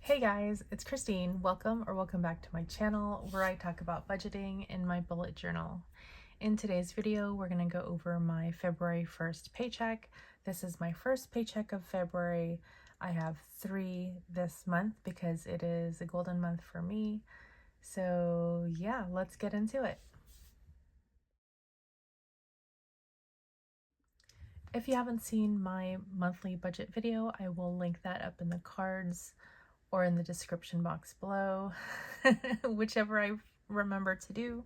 Hey guys, it's Kristine. Welcome back to my channel where I talk about budgeting in my bullet journal. In today's video, we're going to go over my February 1st paycheck. This is my first paycheck of February. I have 3 this month because it is a golden month for me. So yeah, let's get into it. If you haven't seen my monthly budget video, I will link that up in the cards or in the description box below, whichever I remember to do.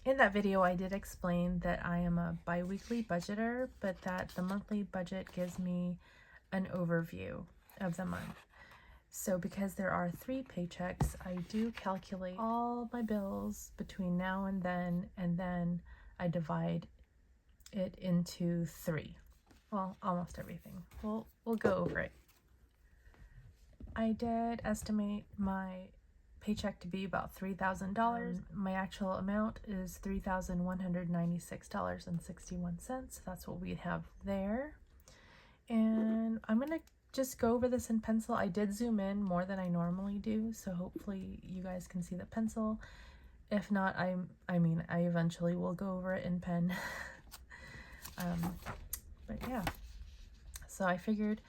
In that video, I did explain that I am a bi-weekly budgeter, but that the monthly budget gives me an overview of the month. So because there are 3 paychecks, I do calculate all my bills between now and then I divide it into 3. Well, almost everything. We'll go over it. I did estimate my paycheck to be about $3,000. My actual amount is $3,196.61. That's what we have there. And I'm going to just go over this in pencil. I did zoom in more than I normally do, so hopefully you guys can see the pencil. If not, I eventually will go over it in pen. But yeah, so I figured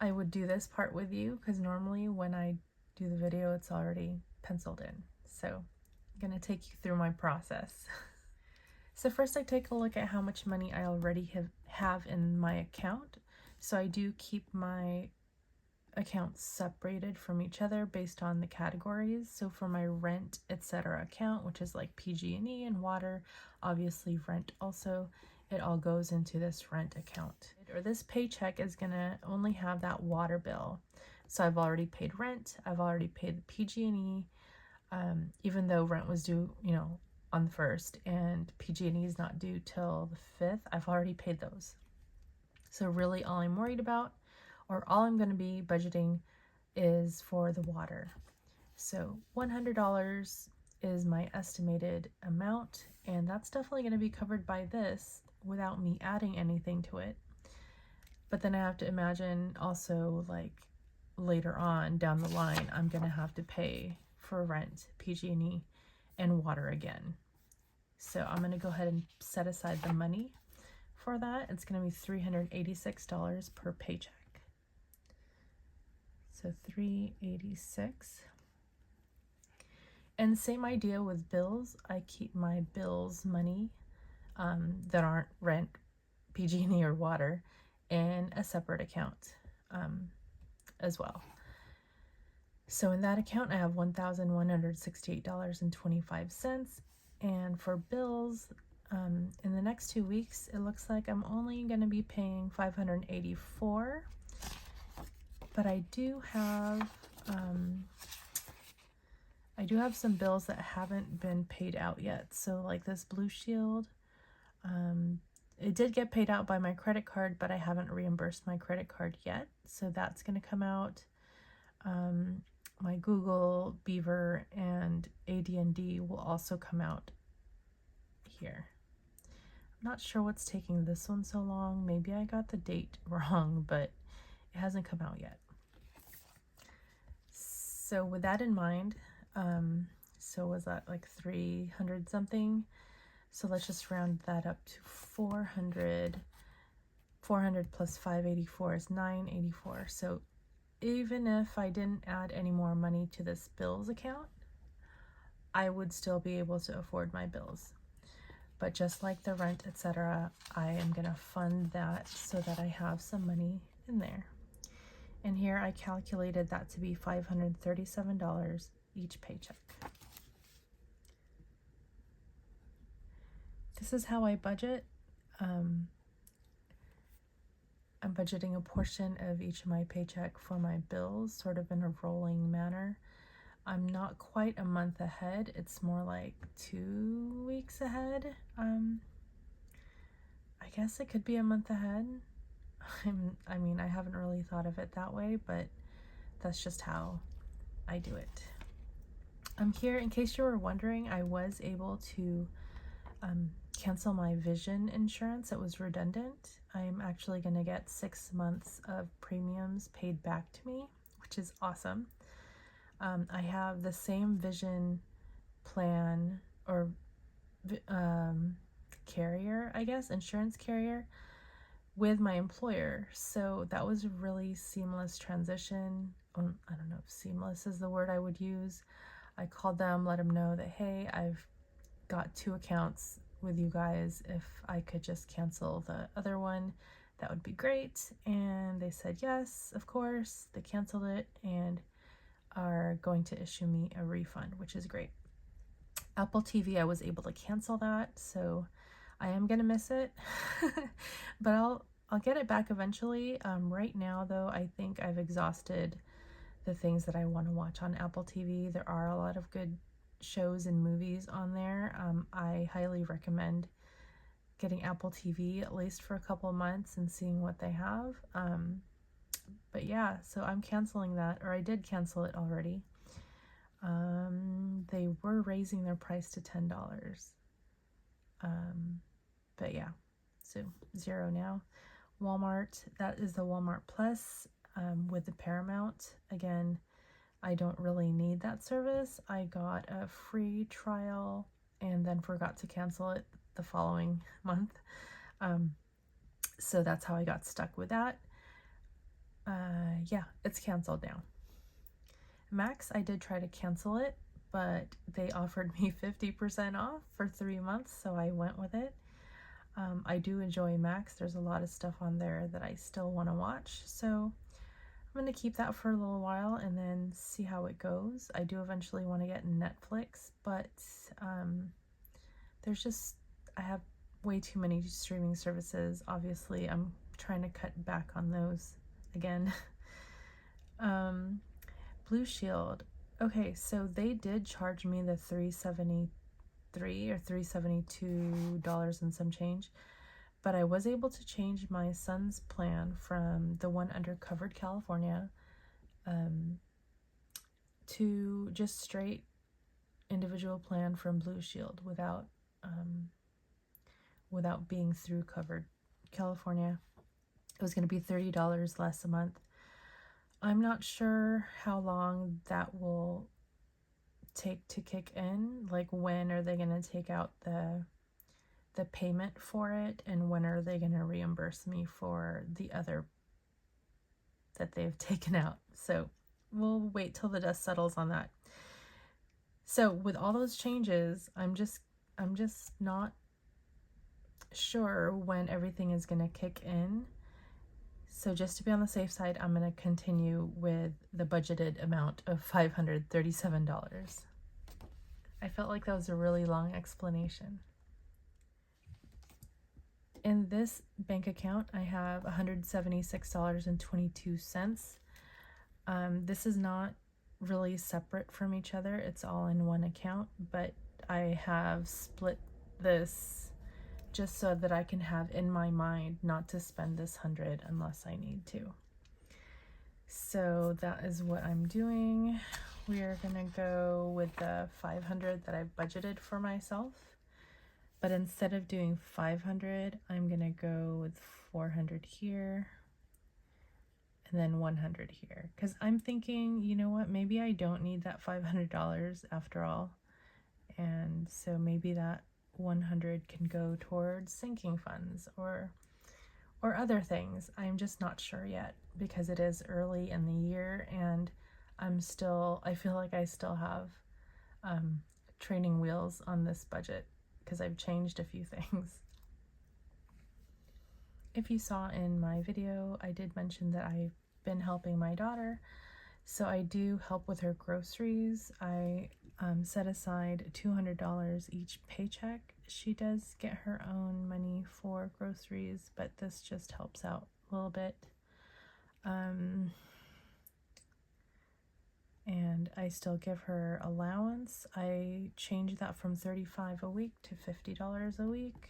I would do this part with you because normally when I do the video, it's already penciled in. So I'm going to take you through my process. So first I take a look at how much money I already have in my account. So I do keep my accounts separated from each other based on the categories. So for my rent, etc. account, which is like PG&E and water, obviously rent also, it all goes into this rent account. Or this paycheck is gonna only have that water bill. So I've already paid rent, I've already paid the PG&E, even though rent was due, on the 1st and PG&E is not due till the 5th, I've already paid those. So really all I'm worried about, or all I'm gonna be budgeting, is for the water. So $100 is my estimated amount, and that's definitely going to be covered by this without me adding anything to it. But then I have to imagine also, like, later on down the line, I'm going to have to pay for rent, PG&E, and water again. So I'm going to go ahead and set aside the money for that. It's going to be $386 per paycheck. So $386. And same idea with bills. I keep my bills money that aren't rent, PG&E, or water in a separate account as well. So in that account, I have $1,168.25. And for bills, in the next 2 weeks, it looks like I'm only going to be paying $584. But I do have some bills that haven't been paid out yet. So like this Blue Shield, it did get paid out by my credit card, but I haven't reimbursed my credit card yet. So that's going to come out. My Google, Beaver, and AD&D will also come out here. I'm not sure what's taking this one so long. Maybe I got the date wrong, but it hasn't come out yet. So with that in mind, so was that like 300 something? So let's just round that up to 400. 400 plus 584 is 984. So even if I didn't add any more money to this bills account, I would still be able to afford my bills. But just like the rent, etc., I am going to fund that so that I have some money in there. And here I calculated that to be $537 each paycheck. This is how I budget. I'm budgeting a portion of each of my paycheck for my bills, sort of in a rolling manner. I'm not quite a month ahead. It's more like 2 weeks ahead. I guess it could be a month ahead. I haven't really thought of it that way, but that's just how I do it. I'm here, in case you were wondering, I was able to cancel my vision insurance. It was redundant. I'm actually going to get 6 months of premiums paid back to me, which is awesome. I have the same vision plan or carrier, I guess, insurance carrier with my employer. So that was a really seamless transition. I don't know if seamless is the word I would use. I called them, let them know that, hey, I've got 2 accounts with you guys. If I could just cancel the other one, that would be great. And they said yes, of course. They canceled it and are going to issue me a refund, which is great. Apple TV, I was able to cancel that, so I am gonna miss it, but I'll get it back eventually. Right now, though, I think I've exhausted the things that I want to watch on Apple TV. There are a lot of good shows and movies on there. I highly recommend getting Apple TV at least for a couple of months and seeing what they have. But yeah, so I'm canceling that, or I did cancel it already. They were raising their price to $10. But yeah, so 0 now. Walmart, that is the Walmart Plus with the Paramount. Again, I don't really need that service. I got a free trial and then forgot to cancel it the following month. So that's how I got stuck with that. Yeah, it's canceled now. Max, I did try to cancel it, but they offered me 50% off for 3 months, so I went with it. I do enjoy Max. There's a lot of stuff on there that I still want to watch, so I'm going to keep that for a little while and then see how it goes. I do eventually want to get Netflix, but I have way too many streaming services. Obviously, I'm trying to cut back on those again. Blue Shield. Okay, so they did charge me the $373 or $372 and some change, but I was able to change my son's plan from the one under Covered California to just straight individual plan from Blue Shield without being through Covered California. It was going to be $30 less a month. I'm not sure how long that will take to kick in. Like, when are they going to take out the payment for it, and when are they going to reimburse me for the other that they've taken out? So we'll wait till the dust settles on that. So with all those changes, I'm just not sure when everything is going to kick in. So just to be on the safe side, I'm going to continue with the budgeted amount of $537. I felt like that was a really long explanation. In this bank account, I have $176.22. This is not really separate from each other. It's all in one account, but I have split this just so that I can have in my mind not to spend this $100 unless I need to. So that is what I'm doing. We are gonna go with the $500 that I budgeted for myself, but instead of doing $500, I'm gonna go with $400 here and then $100 here, because I'm thinking, you know what, maybe I don't need that $500 after all, and so maybe that $100 can go towards sinking funds or other things. I'm just not sure yet, because it is early in the year and I feel like I still have training wheels on this budget because I've changed a few things. If you saw in my video, I did mention that I've been helping my daughter. So I do help with her groceries. I set aside $200 each paycheck. She does get her own money for groceries, but this just helps out a little bit. And I still give her allowance. I changed that from $35 a week to $50 a week.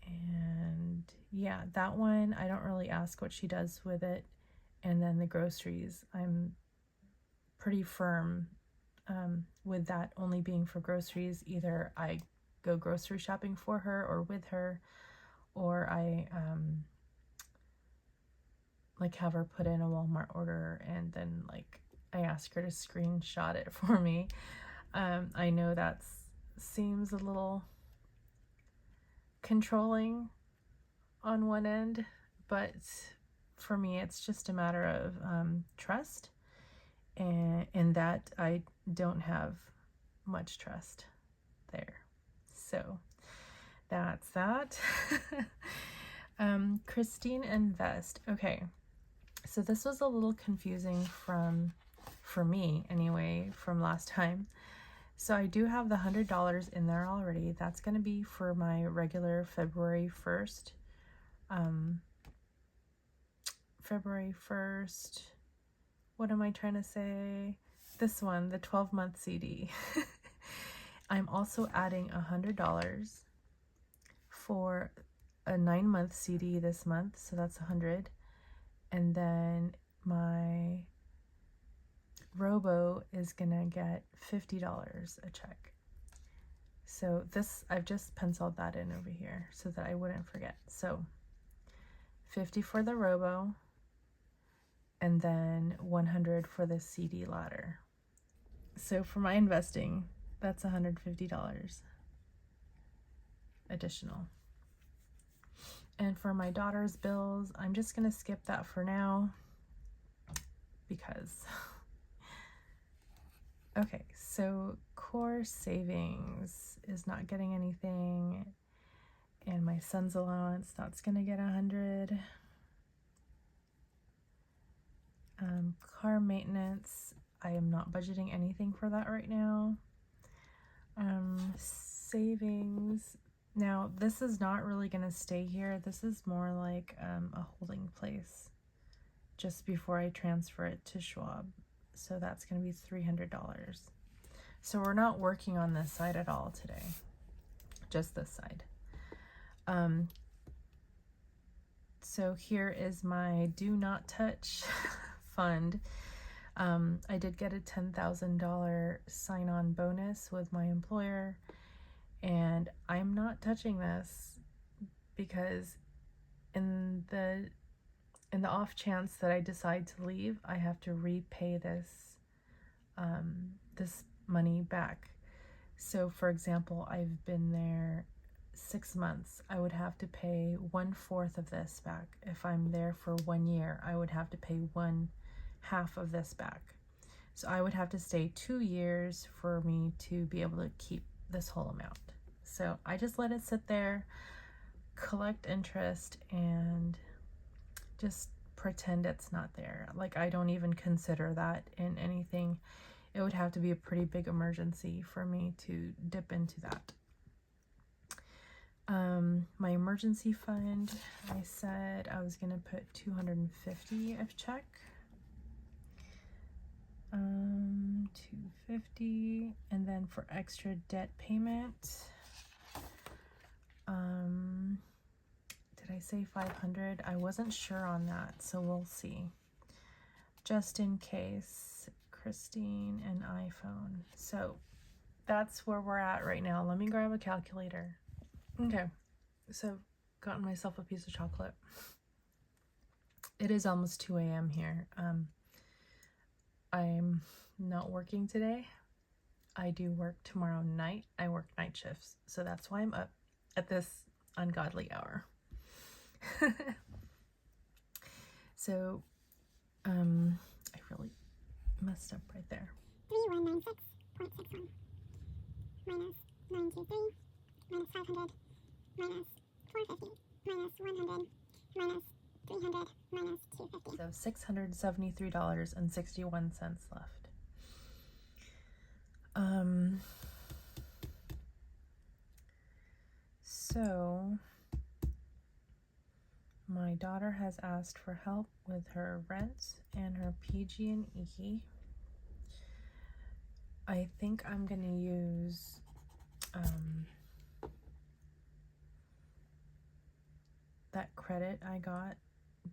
And yeah, that one, I don't really ask what she does with it. And then the groceries, I'm pretty firm with that only being for groceries. Either I go grocery shopping for her or with her, or I like have her put in a Walmart order, and then like I ask her to screenshot it for me. I know that seems a little controlling on one end, but for me it's just a matter of trust, and in that I don't have much trust there. So that's that. Kristine Invest. Okay, so this was a little confusing for me anyway from last time. So I do have the $100 in there already. That's going to be for my regular February 1st. February 1st. What am I trying to say? This one, the 12-month CD. I'm also adding $100 for a 9-month CD this month, so that's $100. And then my Robo is gonna get $50 a check. So this, I've just penciled that in over here so that I wouldn't forget. So 50 for the Robo, and then 100 for the CD ladder. So for my investing, that's $150 additional. And for my daughter's bills, I'm just gonna skip that for now because okay, so core savings is not getting anything, and my son's allowance, that's gonna get 100. Car maintenance, I am not budgeting anything for that right now. Savings, now this is not really gonna stay here. This is more like a holding place just before I transfer it to Schwab. So that's gonna be $300. So we're not working on this side at all today, just this side. So here is my do not touch fund. I did get a $10,000 sign-on bonus with my employer, and I'm not touching this because in the off chance that I decide to leave, I have to repay this this money back. So for example, I've been there 6 months. I would have to pay 1/4 of this back. If I'm there for 1 year, I would have to pay 1/2 of this back. So I would have to stay 2 years for me to be able to keep this whole amount. So I just let it sit there, collect interest, and just pretend it's not there. Like I don't even consider that in anything. It would have to be a pretty big emergency for me to dip into that. My emergency fund, I said I was gonna put $250 of check. 250, and then for extra debt payment, did I say 500? I wasn't sure on that, so we'll see. Just in case, Kristine and iPhone. So that's where we're at right now. Let me grab a calculator. Okay, so gotten myself a piece of chocolate. It is almost 2 a.m. here. I'm not working today. I do work tomorrow night. I work night shifts, so that's why I'm up at this ungodly hour. So, I really messed up right there. 3196.61 minus 923 minus 500 minus 450 minus 100 minus 300 minus 250. So $673.61 left. So my daughter has asked for help with her rent and her PG&E. I think I'm gonna use that credit I got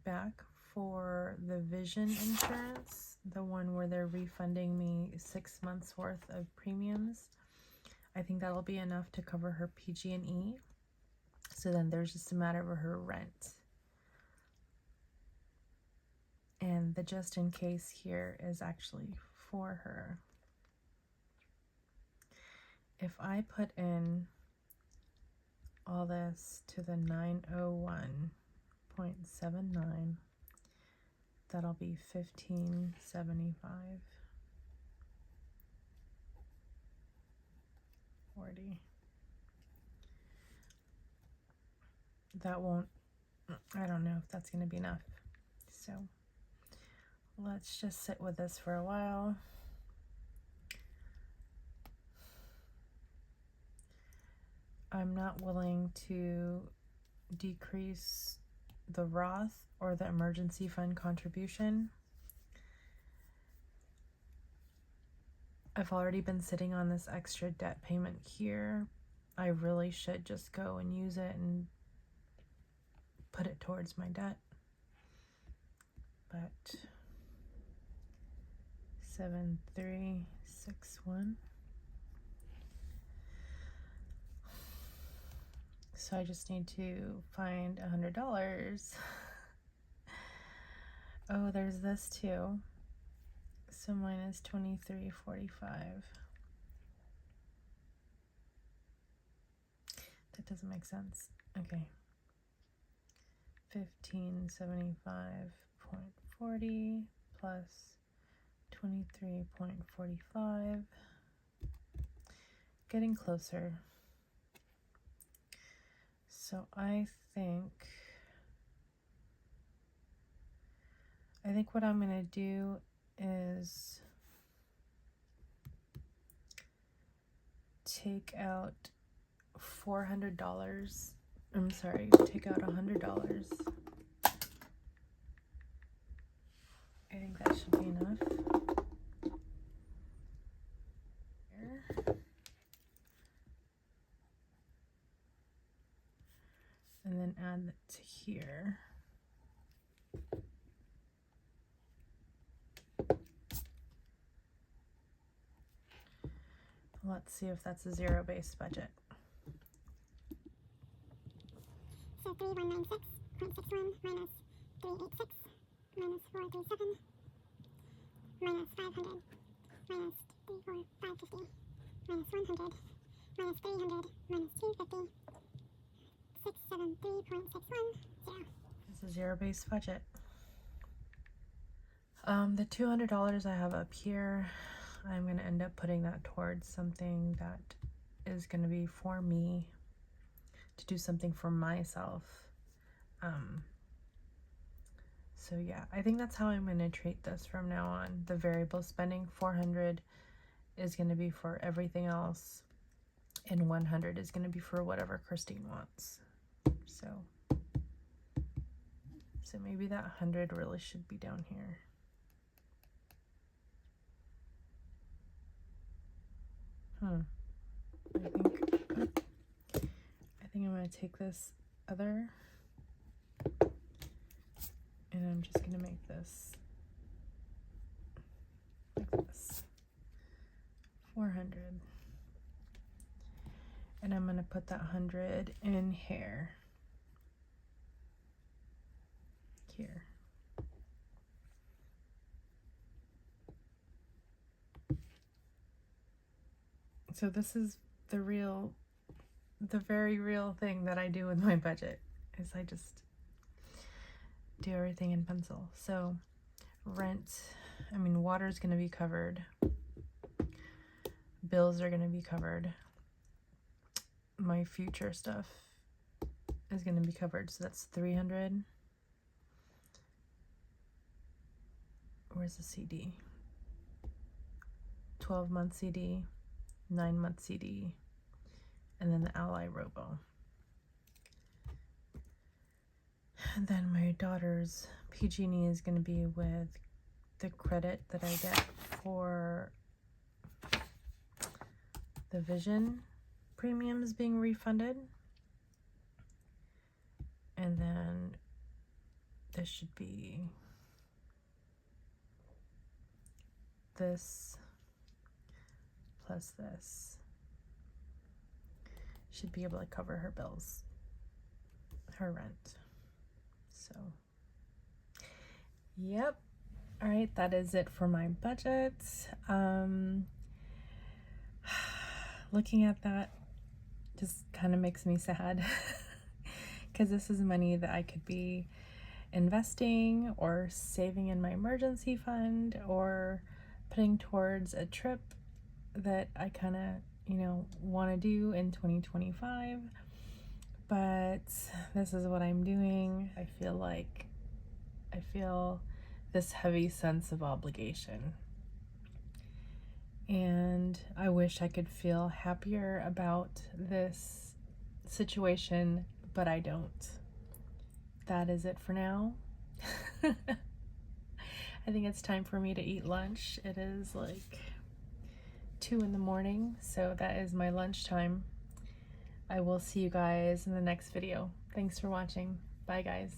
back for the vision insurance, the one where they're refunding me 6 months worth of premiums. I think that'll be enough to cover her PG&E. So then there's just a matter of her rent. And the just in case here is actually for her. If I put in all this to the 901.79, that'll be 1575.40. That won't, I don't know if that's going to be enough. So let's just sit with this for a while. I'm not willing to decrease the Roth or the emergency fund contribution. I've already been sitting on this extra debt payment here. I really should just go and use it and put it towards my debt. But 7361. So I just need to find $100. Oh, there's this too. So minus 2345. That doesn't make sense. Okay. 1575.40 plus 23.45. Getting closer. So I think what I'm going to do is take out $400. I'm sorry, take out $100. I think that should be enough. Here. And then add it to here. Let's see if that's a zero-based budget. So 3196.61 minus 386 minus 437 minus 500 minus 550 minus 100 minus 300 minus 250 673.61 0. It's a zero-based budget. The $200 I have up here, I'm going to end up putting that towards something that is going to be for me, to do something for myself. So yeah, I think that's how I'm going to treat this from now on. The variable spending, 400 is going to be for everything else, and 100 is going to be for whatever Kristine wants. So maybe that 100 really should be down here. I think I'm going to take this other, and I'm just going to make this like this, 400. And I'm going to put that 100 in here. Here. So this is the very real thing that I do with my budget, is I just do everything in pencil. So rent, water is going to be covered. Bills are going to be covered. My future stuff is going to be covered. So that's 300. Where's the CD? 12-month CD, 9-month CD, and then the Ally Robo. And then my daughter's PG&E is going to be with the credit that I get for the vision premiums being refunded. And then this should be this plus this. Should be able to cover her bills, her rent. So, yep, All right, that is it for my budget. Looking at that just kind of makes me sad because this is money that I could be investing or saving in my emergency fund or putting towards a trip that I kind of, want to do in 2025. But this is what I'm doing. I feel this heavy sense of obligation. And I wish I could feel happier about this situation, but I don't. That is it for now. I think it's time for me to eat lunch. It is like 2 in the morning, so that is my lunchtime. I will see you guys in the next video. Thanks for watching. Bye, guys.